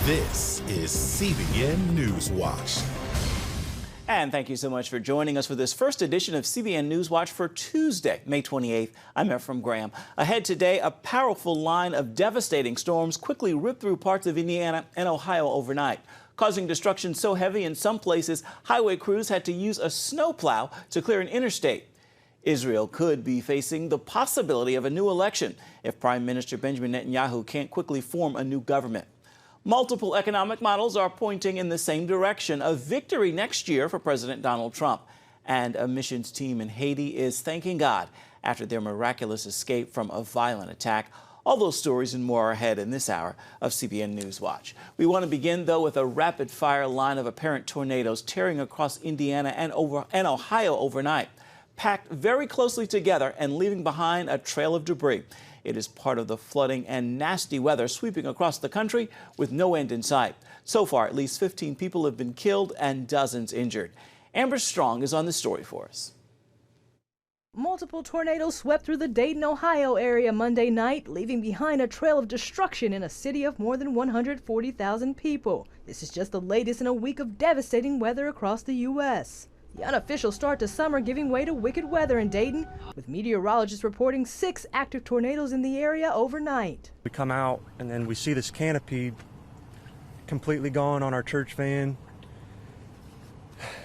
This is CBN NewsWatch. And thank you so much for joining us for this first edition of CBN NewsWatch for Tuesday, May 28th. I'm Ephraim Graham. Ahead today, a powerful line of devastating storms quickly ripped through parts of Indiana and Ohio overnight, causing destruction so heavy in some places, highway crews had to use a snowplow to clear an interstate. Israel could be facing the possibility of a new election if Prime Minister Benjamin Netanyahu can't quickly form a new government. Multiple economic models are pointing in the same direction, a victory next year for President Donald Trump. And a missions team in Haiti is thanking God after their miraculous escape from a violent attack. All those stories and more are ahead in this hour of CBN NewsWatch. We want to begin, though, with a rapid-fire line of apparent tornadoes tearing across Indiana and Ohio overnight, packed very closely together and leaving behind a trail of debris. It is part of the flooding and nasty weather sweeping across the country with no end in sight. So far, at least 15 people have been killed and dozens injured. Amber Strong is on the story for us. Multiple tornadoes swept through the Dayton, Ohio area Monday night, leaving behind a trail of destruction in a city of more than 140,000 people. This is just the latest in a week of devastating weather across the U.S. The unofficial start to summer giving way to wicked weather in Dayton, with meteorologists reporting 6 active tornadoes in the area overnight. We come out and then we see this canopy completely gone on our church van.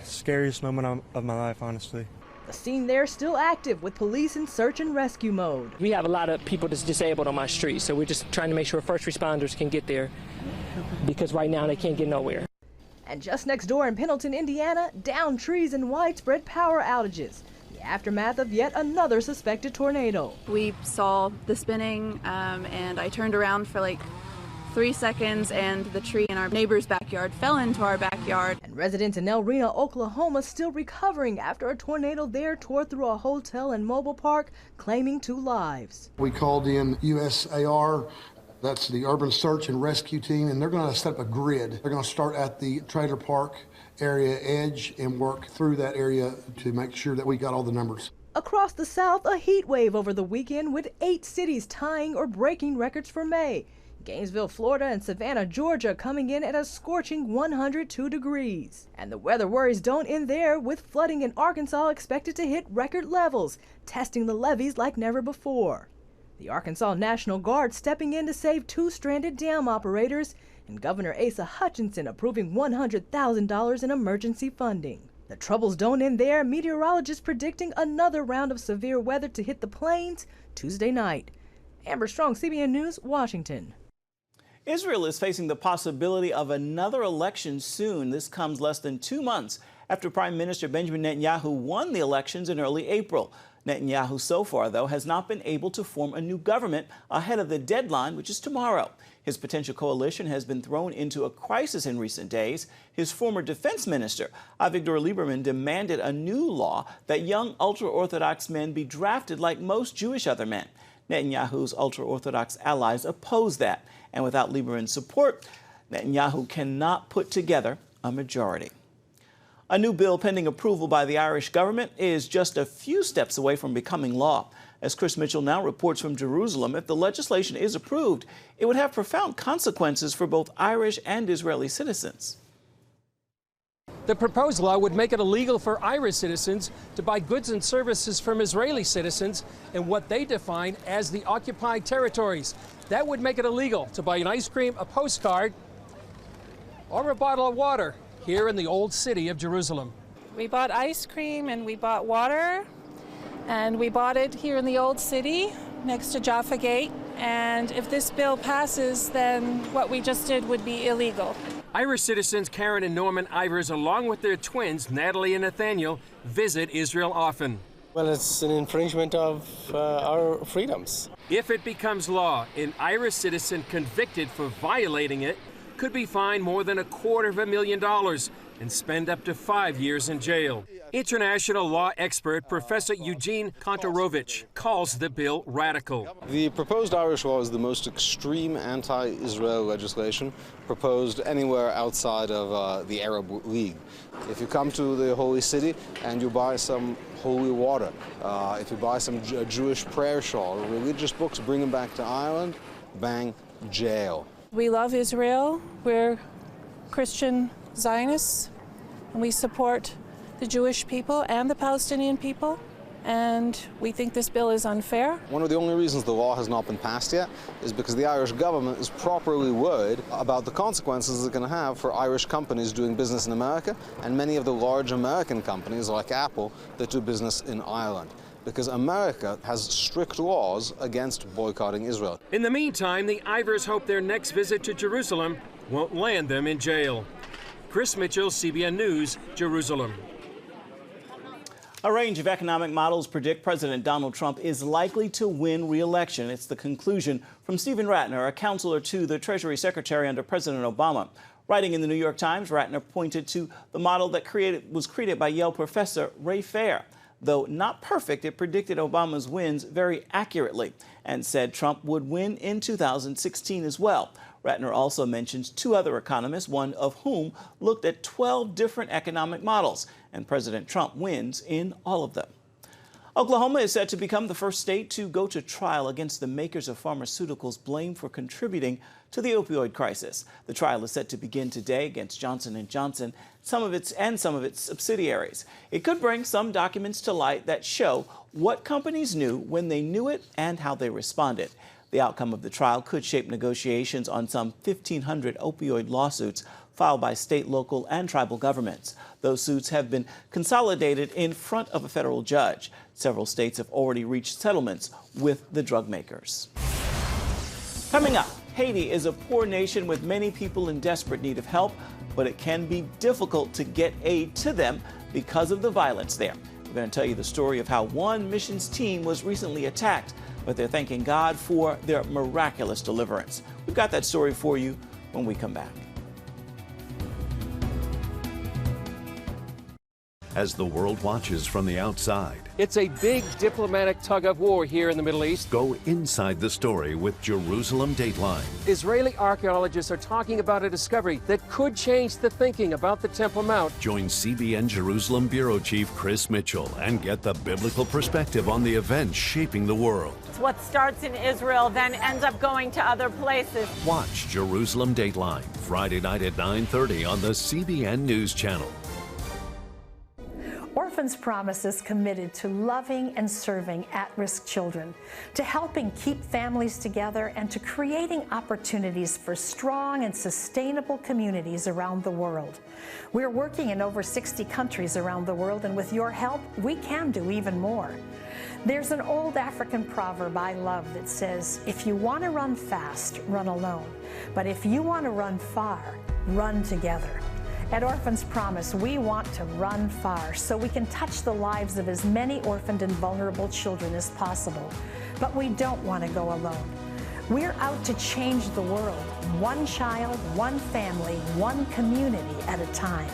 Scariest moment of my life, honestly. The scene there still active with police in search and rescue mode. We have a lot of people that's disabled on my street, so we're just trying to make sure first responders can get there because right now they can't get nowhere. And just next door in Pendleton, Indiana, downed trees and widespread power outages. The aftermath of yet another suspected tornado. We saw the spinning and I turned around for like 3 seconds and the tree in our neighbor's backyard fell into our backyard. And residents in El Reno, Oklahoma still recovering after a tornado there tore through a hotel and mobile park, claiming 2 lives. We called in USAR. That's the Urban Search and Rescue Team, and they're going to set up a grid. They're going to start at the trailer park area edge and work through that area to make sure that we got all the numbers. Across the South, a heat wave over the weekend with 8 cities tying or breaking records for May. Gainesville, Florida and Savannah, Georgia coming in at a scorching 102 degrees. And the weather worries don't end there, with flooding in Arkansas expected to hit record levels, testing the levees like never before. The Arkansas National Guard stepping in to save 2 stranded dam operators, and Governor Asa Hutchinson approving $100,000 in emergency funding. The troubles don't end there, meteorologists predicting another round of severe weather to hit the plains Tuesday night. Amber Strong, CBN News, Washington. Israel is facing the possibility of another election soon. This comes less than 2 months after Prime Minister Benjamin Netanyahu won the elections in early April. Netanyahu so far, though, has not been able to form a new government ahead of the deadline, which is tomorrow. His potential coalition has been thrown into a crisis in recent days. His former defense minister, Avigdor Lieberman, demanded a new law that young ultra-Orthodox men be drafted like most Jewish other men. Netanyahu's ultra-Orthodox allies oppose that. And without Lieberman's support, Netanyahu cannot put together a majority. A new bill pending approval by the Irish government is just a few steps away from becoming law. As Chris Mitchell now reports from Jerusalem, if the legislation is approved, it would have profound consequences for both Irish and Israeli citizens. The proposed law would make it illegal for Irish citizens to buy goods and services from Israeli citizens in what they define as the occupied territories. That would make it illegal to buy an ice cream, a postcard, or a bottle of water here in the old city of Jerusalem. We bought ice cream and we bought water, and we bought it here in the old city next to Jaffa Gate. And if this bill passes, then what we just did would be illegal. Irish citizens Karen and Norman Ivers, along with their twins, Natalie and Nathaniel, visit Israel often. Well, it's an infringement of our freedoms. If it becomes law, an Irish citizen convicted for violating it could be fined more than $250,000 and spend up to 5 years in jail. International law expert Professor Eugene Kontorovich calls the bill radical. The proposed Irish law is the most extreme anti-Israel legislation proposed anywhere outside of the Arab League. If you come to the holy city and you buy some holy water, if you buy some Jewish prayer shawl or religious books, bring them back to Ireland, bang, jail. We love Israel. We're Christian Zionists, and we support the Jewish people and the Palestinian people, and we think this bill is unfair. One of the only reasons the law has not been passed yet is because the Irish government is properly worried about the consequences it's going to have for Irish companies doing business in America and many of the large American companies like Apple that do business in Ireland, because America has strict laws against boycotting Israel. In the meantime, the Ivers hope their next visit to Jerusalem won't land them in jail. Chris Mitchell, CBN News, Jerusalem. A range of economic models predict President Donald Trump is likely to win re-election. It's the conclusion from Stephen Ratner, a counselor to the Treasury Secretary under President Obama. Writing in the New York Times, Ratner pointed to the model that was created by Yale professor Ray Fair. Though not perfect, it predicted Obama's wins very accurately and said Trump would win in 2016 as well. Ratner also mentions two other economists, one of whom looked at 12 different economic models, and President Trump wins in all of them. Oklahoma is set to become the first state to go to trial against the makers of pharmaceuticals blamed for contributing to the opioid crisis. The trial is set to begin today against Johnson & Johnson, some of its subsidiaries. It could bring some documents to light that show what companies knew when they knew it and how they responded. The outcome of the trial could shape negotiations on some 1,500 opioid lawsuits filed by state, local, and tribal governments. Those suits have been consolidated in front of a federal judge. Several states have already reached settlements with the drug makers. Coming up, Haiti is a poor nation with many people in desperate need of help, but it can be difficult to get aid to them because of the violence there. We're going to tell you the story of how one missions team was recently attacked, but they're thanking God for their miraculous deliverance. We've got that story for you when we come back. As the world watches from the outside, It's a big diplomatic tug of war here in the Middle East. go inside the story with Jerusalem Dateline. Israeli archaeologists are talking about a discovery that could change the thinking about the Temple Mount. Join CBN Jerusalem Bureau Chief Chris Mitchell and get the biblical perspective on the events shaping the world. It's what starts in Israel, then ends up going to other places. Watch Jerusalem Dateline Friday night at 9:30 on the CBN News Channel. Orphans Promise is committed to loving and serving at-risk children, to helping keep families together, and to creating opportunities for strong and sustainable communities around the world. We're working in over 60 countries around the world, and with your help, we can do even more. There's an old African proverb I love that says, if you want to run fast, run alone. But if you want to run far, run together. At Orphans Promise, we want to run far so we can touch the lives of as many orphaned and vulnerable children as possible. But we don't want to go alone. We're out to change the world, one child, one family, one community at a time.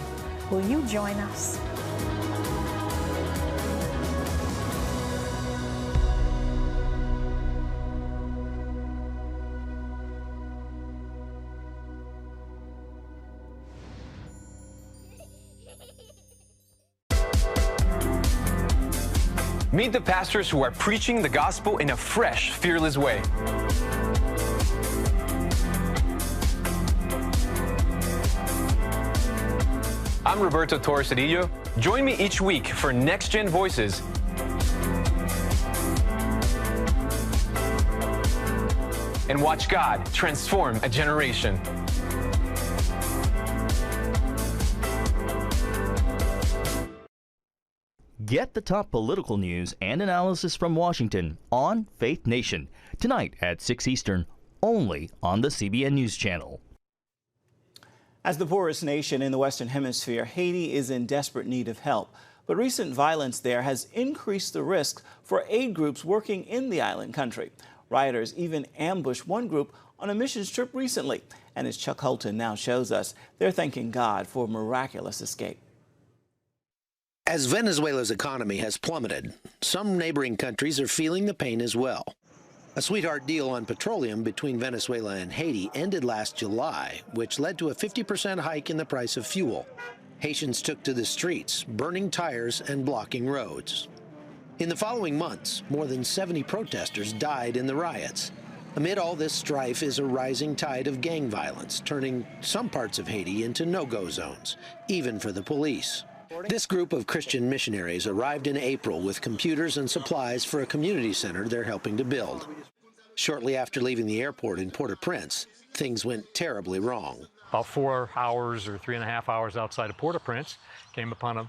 Will you join us? Meet the pastors who are preaching the gospel in a fresh, fearless way. I'm Roberto Torres-Cedillo. Join me each week for Next Gen Voices. And watch God transform a generation. Get the top political news and analysis from Washington on Faith Nation, tonight at 6 Eastern, only on the CBN News Channel. As the poorest nation in the Western Hemisphere, Haiti is in desperate need of help. But recent violence there has increased the risk for aid groups working in the island country. Rioters even ambushed one group on a missions trip recently. And as Chuck Holton now shows us, they're thanking God for a miraculous escape. As Venezuela's economy has plummeted, some neighboring countries are feeling the pain as well. A sweetheart deal on petroleum between Venezuela and Haiti ended last July, which led to a 50% hike in the price of fuel. Haitians took to the streets, burning tires and blocking roads. In the following months, more than 70 protesters died in the riots. Amid all this strife is a rising tide of gang violence, turning some parts of Haiti into no-go zones, even for the police. This group of Christian missionaries arrived in April with computers and supplies for a community center they're helping to build. Shortly after leaving the airport in Port-au-Prince, things went terribly wrong. About 4 hours or 3.5 hours outside of Port-au-Prince, came upon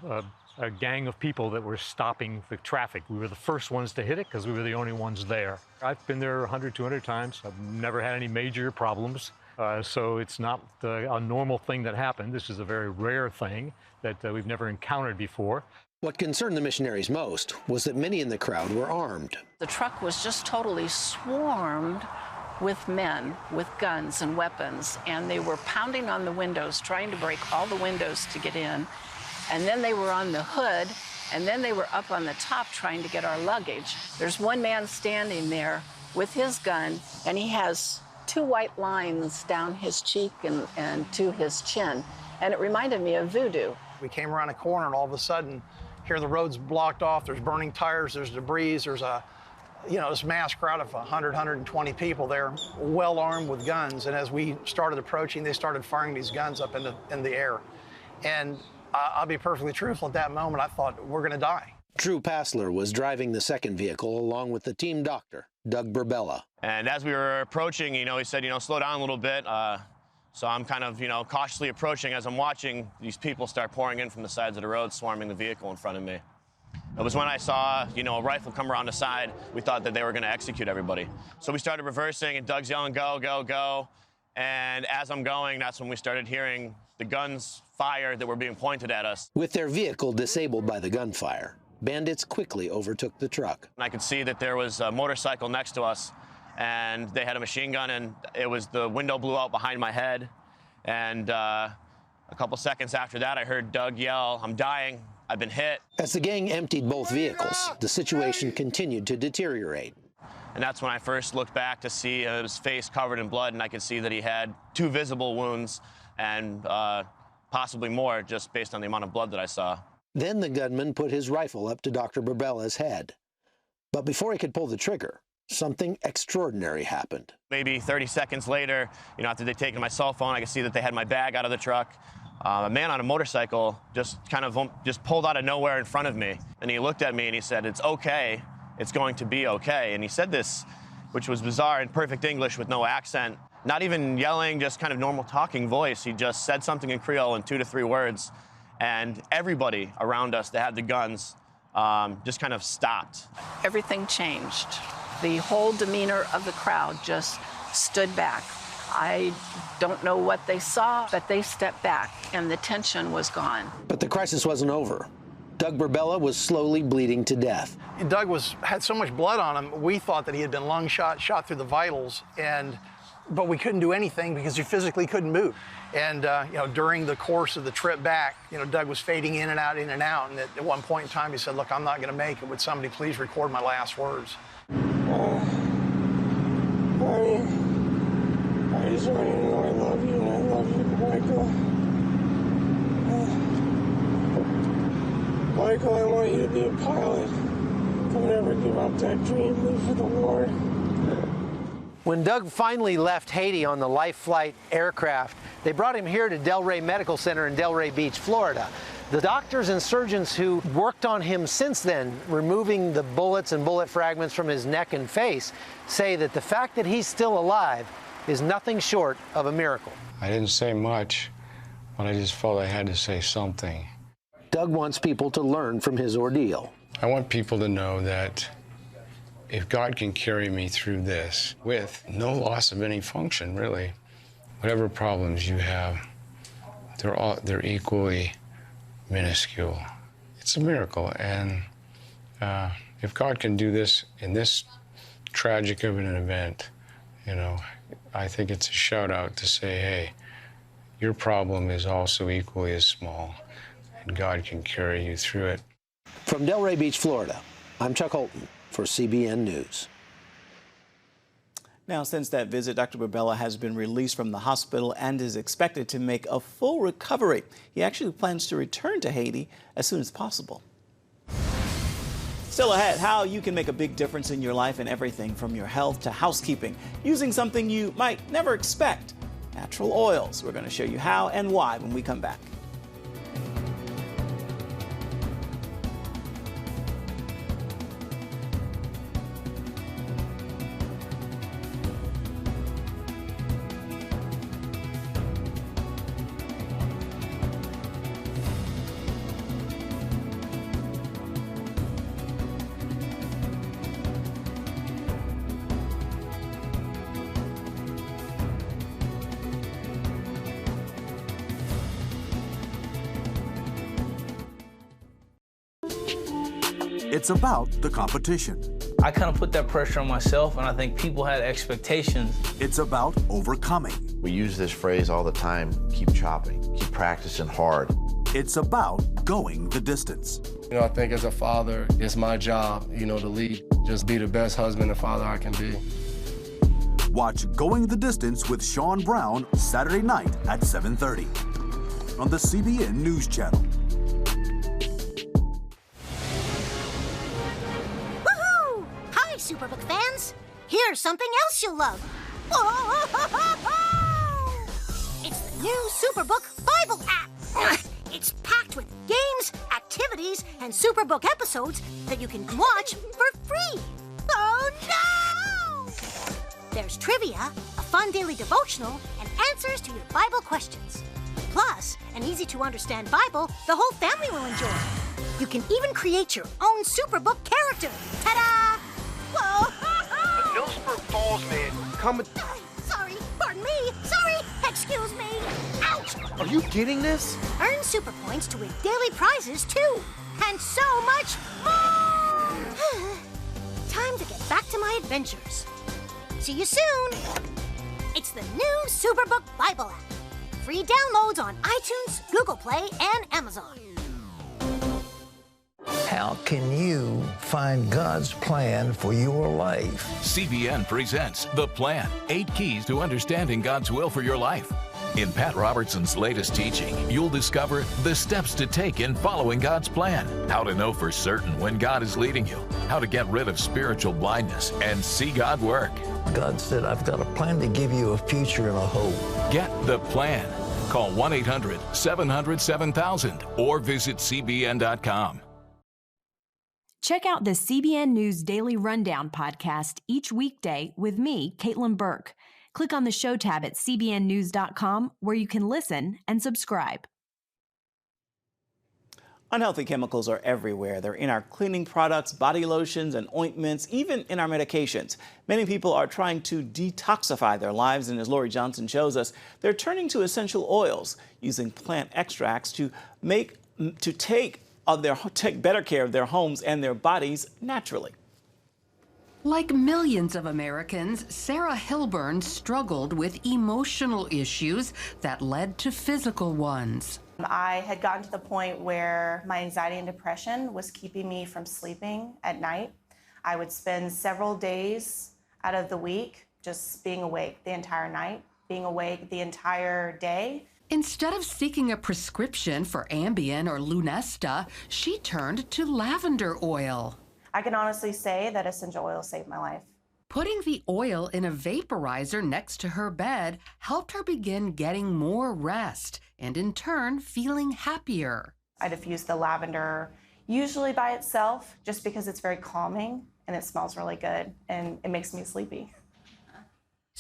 a gang of people that were stopping the traffic. We were the first ones to hit it because we were the only ones there. I've been there 100, 200 times. I've never had any major problems. So it's not a normal thing that happened. This is a very rare thing that we've never encountered before. What concerned the missionaries most was that many in the crowd were armed. The truck was just totally swarmed with men with guns and weapons, and they were pounding on the windows, trying to break all the windows to get in. And then they were on the hood, and then they were up on the top trying to get our luggage. There's one man standing there with his gun, and he has 2 white lines down his cheek and to his chin, and it reminded me of voodoo. We came around a corner, and all of a sudden, here the road's blocked off, there's burning tires, there's debris, there's this mass crowd of 100, 120 people there, well armed with guns, and as we started approaching, they started firing these guns up in the air. And I'll be perfectly truthful, at that moment, I thought, we're gonna die. Drew Passler was driving the second vehicle along with the team doctor, Doug Burbella. And as we were approaching, he said, slow down a little bit. So I'm kind of, cautiously approaching as I'm watching these people start pouring in from the sides of the road, swarming the vehicle in front of me. It was when I saw, a rifle come around the side, we thought that they were going to execute everybody. So we started reversing, and Doug's yelling, go, go, go. And as I'm going, that's when we started hearing the guns fire that were being pointed at us. With their vehicle disabled by the gunfire, bandits quickly overtook the truck. And I could see that there was a motorcycle next to us, and they had a machine gun, and the window blew out behind my head. And a couple seconds after that, I heard Doug yell, I'm dying, I've been hit. As the gang emptied both vehicles, the situation continued to deteriorate. And that's when I first looked back to see his face covered in blood, and I could see that he had 2 visible wounds and possibly more, just based on the amount of blood that I saw. Then the gunman put his rifle up to Dr. Burbella's head. But before he could pull the trigger, something extraordinary happened. Maybe 30 seconds later, after they'd taken my cell phone, I could see that they had my bag out of the truck. A man on a motorcycle just pulled out of nowhere in front of me. And he looked at me and he said, it's okay, it's going to be okay. And he said this, which was bizarre, in perfect English with no accent. Not even yelling, just kind of normal talking voice. He just said something in Creole in 2 to 3 words. And everybody around us that had the guns just kind of stopped. Everything changed. The whole demeanor of the crowd just stood back. I don't know what they saw, but they stepped back, and the tension was gone. But the crisis wasn't over. Doug Burbella was slowly bleeding to death. Doug had so much blood on him, we thought that he had been lung shot through the vitals, but we couldn't do anything because he physically couldn't move. And during the course of the trip back, Doug was fading in and out, and at one point in time he said, look, I'm not going to make it. Would somebody please record my last words? I just want you to know I love you, and I love you, Michael. Michael, I want you to be a pilot. Don't ever give up that dream. Live for the Lord. When Doug finally left Haiti on the Life Flight aircraft, they brought him here to Delray Medical Center in Delray Beach, Florida. The doctors and surgeons who worked on him since then, removing the bullets and bullet fragments from his neck and face, say that the fact that he's still alive is nothing short of a miracle. I didn't say much, but I just felt I had to say something. Doug wants people to learn from his ordeal. I want people to know that if God can carry me through this with no loss of any function, really, whatever problems you have, they're equally minuscule. It's a miracle, and if God can do this in this tragic of an event, I think it's a shout out to say, hey, your problem is also equally as small, and God can carry you through it. From Delray Beach, Florida, I'm Chuck Holton for CBN News. Now, since that visit, Dr. Burbella has been released from the hospital and is expected to make a full recovery. He actually plans to return to Haiti as soon as possible. Still ahead, how you can make a big difference in your life in everything from your health to housekeeping, using something you might never expect, natural oils. We're going to show you how and why when we come back. It's about the competition. I kind of put that pressure on myself, and I think people had expectations. It's about overcoming. We use this phrase all the time, keep chopping, keep practicing hard. It's about going the distance. I think as a father, it's my job, to lead, just be the best husband and father I can be. Watch Going the Distance with Sean Brown Saturday night at 7:30 on the CBN News Channel. Superbook fans, here's something else you'll love. It's the new Superbook Bible app. It's packed with games, activities, and Superbook episodes that you can watch for free. Oh no! There's trivia, a fun daily devotional, and answers to your Bible questions. Plus, an easy-to-understand Bible the whole family will enjoy. You can even create your own Superbook character. Ta-da! Whoa! The Millsburg Falls man coming. Sorry, pardon me. Sorry, excuse me. Ouch! Are you getting this? Earn super points to win daily prizes too, and so much more. Time to get back to my adventures. See you soon. It's the new Superbook Bible app. Free downloads on iTunes, Google Play, and Amazon. How can you find God's plan for your life? CBN presents The Plan, 8 Keys to Understanding God's Will for Your Life. In Pat Robertson's latest teaching, you'll discover the steps to take in following God's plan, how to know for certain when God is leading you, how to get rid of spiritual blindness and see God work. God said, I've got a plan to give you a future and a hope. Get The Plan. Call 1-800-700-7000 or visit CBN.com. Check out the CBN News Daily Rundown podcast each weekday with me, Caitlin Burke. Click on the show tab at cbnnews.com where you can listen and subscribe. Unhealthy chemicals are everywhere. They're in our cleaning products, body lotions, and ointments, even in our medications. Many people are trying to detoxify their lives, and as Lori Johnson shows us, they're turning to essential oils, using plant extracts to take better care of their homes and their bodies naturally. Like millions of Americans, Sarah Hilburn struggled with emotional issues that led to physical ones. I had gotten to the point where my anxiety and depression was keeping me from sleeping at night. I would spend several days out of the week just being awake the entire night, being awake the entire day. Instead of seeking a prescription for Ambien or Lunesta, she turned to lavender oil. I can honestly say that essential oil saved my life. Putting the oil in a vaporizer next to her bed helped her begin getting more rest and in turn feeling happier. I diffuse the lavender usually by itself just because it's very calming and it smells really good and it makes me sleepy.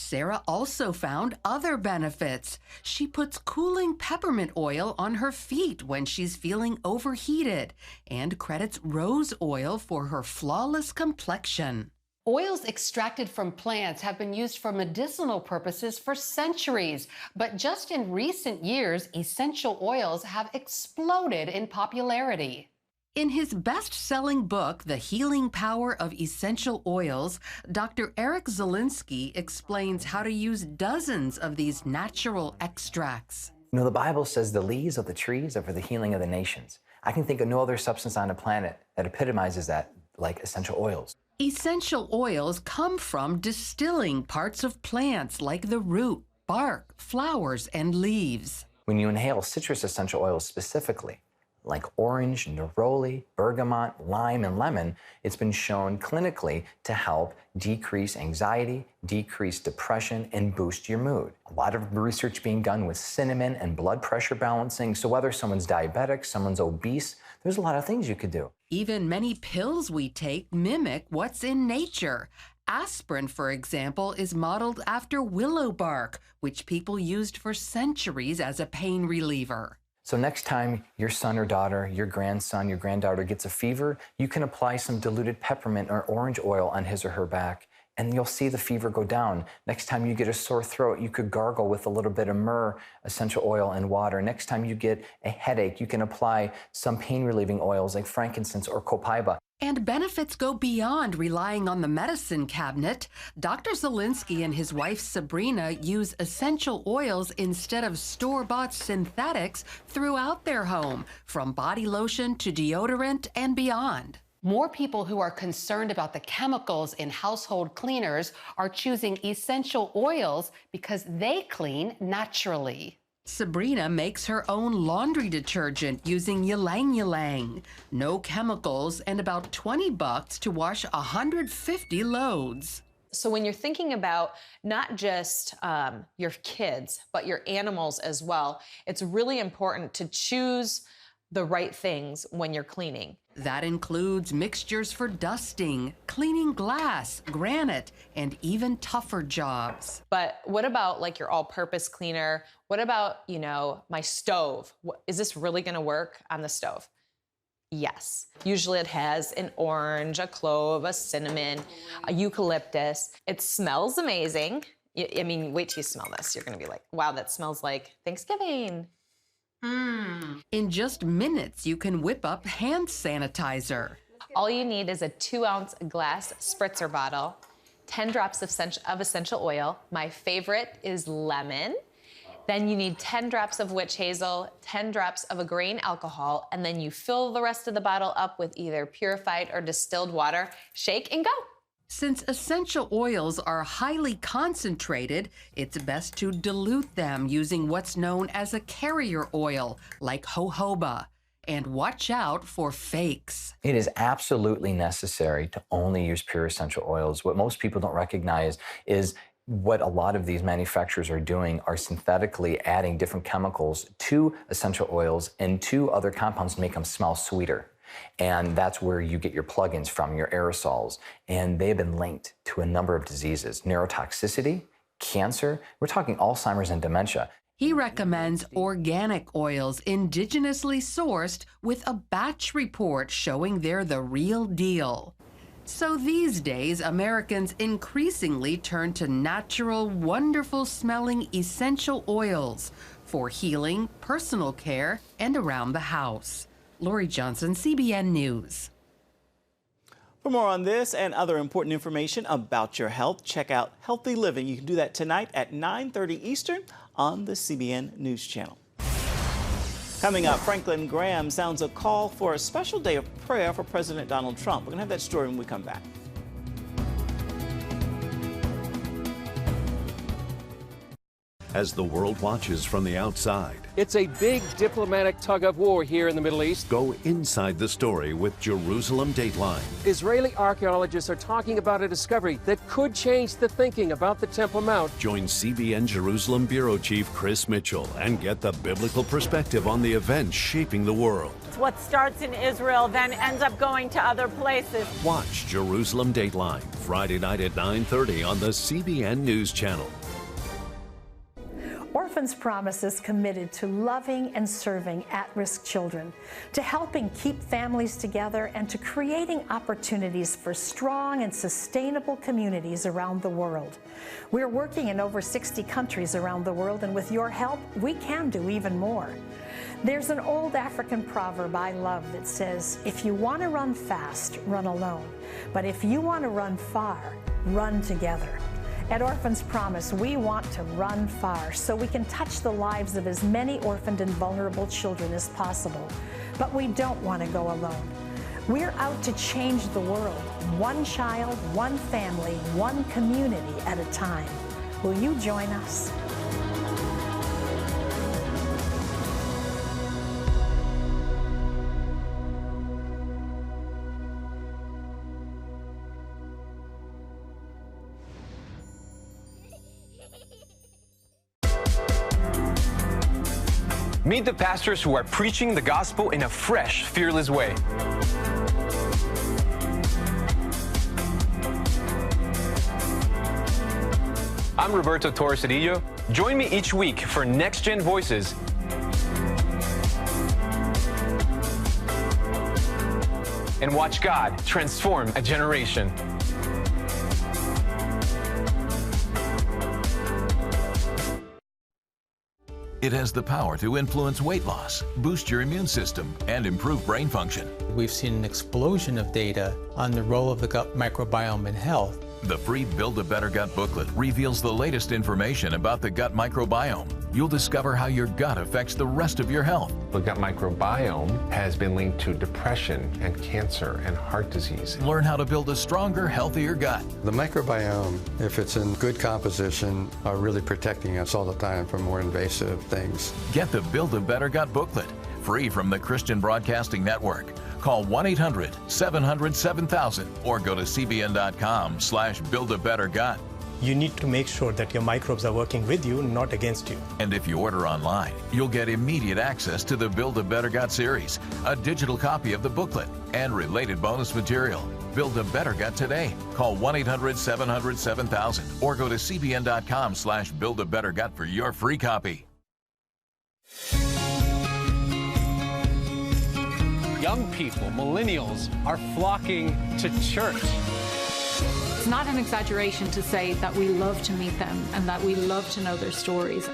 Sarah also found other benefits. She puts cooling peppermint oil on her feet when she's feeling overheated and credits rose oil for her flawless complexion. Oils extracted from plants have been used for medicinal purposes for centuries, but just in recent years, essential oils have exploded in popularity. In his best-selling book, The Healing Power of Essential Oils, Dr. Eric Zielinski explains how to use dozens of these natural extracts. The Bible says the leaves of the trees are for the healing of the nations. I can think of no other substance on the planet that epitomizes that like essential oils. Essential oils come from distilling parts of plants like the root, bark, flowers, and leaves. When you inhale citrus essential oils specifically, like orange, neroli, bergamot, lime, and lemon, it's been shown clinically to help decrease anxiety, decrease depression, and boost your mood. A lot of research being done with cinnamon and blood pressure balancing. So whether someone's diabetic, someone's obese, there's a lot of things you could do. Even many pills we take mimic what's in nature. Aspirin, for example, is modeled after willow bark, which people used for centuries as a pain reliever. So next time your son or daughter, your grandson, your granddaughter gets a fever, you can apply some diluted peppermint or orange oil on his or her back, and you'll see the fever go down. Next time you get a sore throat, you could gargle with a little bit of myrrh, essential oil, and water. Next time you get a headache, you can apply some pain-relieving oils like frankincense or copaiba. And benefits go beyond relying on the medicine cabinet. Dr. Zielinski and his wife Sabrina use essential oils instead of store-bought synthetics throughout their home, from body lotion to deodorant and beyond. More people who are concerned about the chemicals in household cleaners are choosing essential oils because they clean naturally. Sabrina makes her own laundry detergent using ylang ylang. No chemicals and about $20 to wash 150 loads. So when you're thinking about not just your kids, but your animals as well, it's really important to choose the right things when you're cleaning. That includes mixtures for dusting, cleaning glass, granite, and even tougher jobs. But what about like your all-purpose cleaner? What about, you know, my stove? Is this really gonna work on the stove? Yes. Usually it has an orange, a clove, a cinnamon, a eucalyptus. It smells amazing. I mean, wait till you smell this. You're gonna be like, wow, that smells like Thanksgiving. In just minutes, you can whip up hand sanitizer. All you need is a 2-ounce glass spritzer bottle, 10 drops of essential oil. My favorite is lemon. Then you need 10 drops of witch hazel, 10 drops of a grain alcohol, and then you fill the rest of the bottle up with either purified or distilled water. Shake and go. Since essential oils are highly concentrated, it's best to dilute them using what's known as a carrier oil, like jojoba. And watch out for fakes. It is absolutely necessary to only use pure essential oils. What most people don't recognize is what a lot of these manufacturers are doing are synthetically adding different chemicals to essential oils and to other compounds to make them smell sweeter. And that's where you get your plugins from, your aerosols. And they've been linked to a number of diseases, neurotoxicity, cancer. We're talking Alzheimer's and dementia. He recommends organic oils indigenously sourced with a batch report showing they're the real deal. So these days, Americans increasingly turn to natural, wonderful-smelling essential oils for healing, personal care, and around the house. Lori Johnson, CBN News. For more on this and other important information about your health, check out Healthy Living. You can do that tonight at 9:30 Eastern on the CBN News Channel. Coming up, Franklin Graham sounds a call for a special day of prayer for President Donald Trump. We're going to have that story when we come back. As the world watches from the outside, it's a big diplomatic tug-of-war here in the Middle East. Go inside the story with Jerusalem Dateline. Israeli archaeologists are talking about a discovery that could change the thinking about the Temple Mount. Join CBN Jerusalem Bureau Chief Chris Mitchell and get the biblical perspective on the events shaping the world. What starts in Israel then ends up going to other places. Watch Jerusalem Dateline, Friday night at 9:30 on the CBN News Channel. Orphans Promise is committed to loving and serving at-risk children, to helping keep families together, and to creating opportunities for strong and sustainable communities around the world. We're working in over 60 countries around the world, and with your help, we can do even more. There's an old African proverb I love that says, if you want to run fast, run alone. But if you want to run far, run together. At Orphans Promise, we want to run far so we can touch the lives of as many orphaned and vulnerable children as possible. But we don't want to go alone. We're out to change the world, one child, one family, one community at a time. Will you join us? Meet the pastors who are preaching the gospel in a fresh, fearless way. I'm Roberto Torres-Cedillo. Join me each week for Next Gen Voices. And watch God transform a generation. It has the power to influence weight loss, boost your immune system, and improve brain function. We've seen an explosion of data on the role of the gut microbiome in health. The free Build a Better Gut booklet reveals the latest information about the gut microbiome. You'll discover how your gut affects the rest of your health. The gut microbiome has been linked to depression and cancer and heart disease. Learn how to build a stronger, healthier gut. The microbiome, if it's in good composition, are really protecting us all the time from more invasive things. Get the Build a Better Gut booklet, free from the Christian Broadcasting Network. Call 1-800-700-7000 or go to cbn.com/buildabettergut. You need to make sure that your microbes are working with you, not against you. And if you order online, you'll get immediate access to the Build a Better Gut series, a digital copy of the booklet, and related bonus material. Build a Better Gut today. Call 1-800-700-7000 or go to cbn.com/buildabettergut for your free copy. Young people, millennials, are flocking to church. It's not an exaggeration to say that we love to meet them and that we love to know their stories.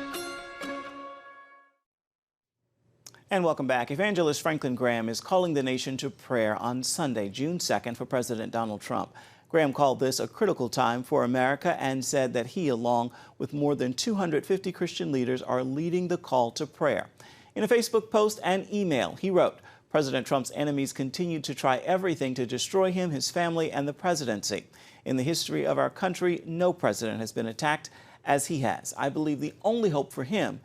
And welcome back. Evangelist Franklin Graham is calling the nation to prayer on Sunday, June 2nd, for President Donald Trump. Graham called this a critical time for America and said that he, along with more than 250 Christian leaders, are leading the call to prayer. In a Facebook post and email, he wrote, President Trump's enemies continue to try everything to destroy him, his family, and the presidency. In the history of our country, no president has been attacked as he has. I believe the only hope for him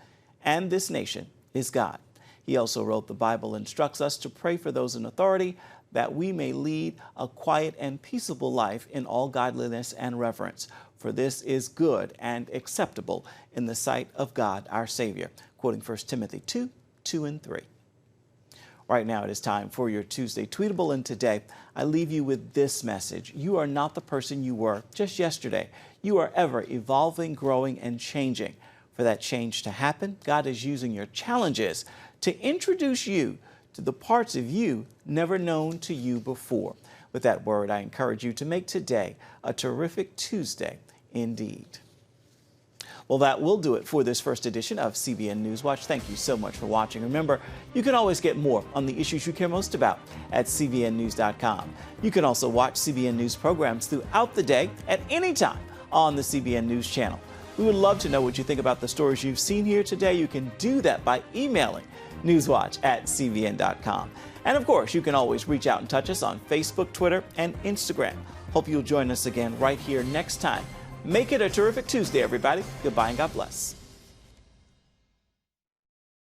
and this nation is God. He also wrote, the Bible instructs us to pray for those in authority, that we may lead a quiet and peaceable life in all godliness and reverence. For this is good and acceptable in the sight of God, our Savior. Quoting 1 Timothy 2:2 and 3. Right now it is time for your Tuesday Tweetable, and today I leave you with this message. You are not the person you were just yesterday. You are ever evolving, growing, and changing. For that change to happen, God is using your challenges to introduce you to the parts of you never known to you before. With that word, I encourage you to make today a terrific Tuesday indeed. Well, that will do it for this first edition of CBN NewsWatch. Thank you so much for watching. Remember, you can always get more on the issues you care most about at cbnnews.com. You can also watch CBN News programs throughout the day at any time on the CBN News channel. We would love to know what you think about the stories you've seen here today. You can do that by emailing newswatch@cbn.com. And of course, you can always reach out and touch us on Facebook, Twitter, and Instagram. Hope you'll join us again right here next time. Make it a terrific Tuesday, everybody. Goodbye and God bless.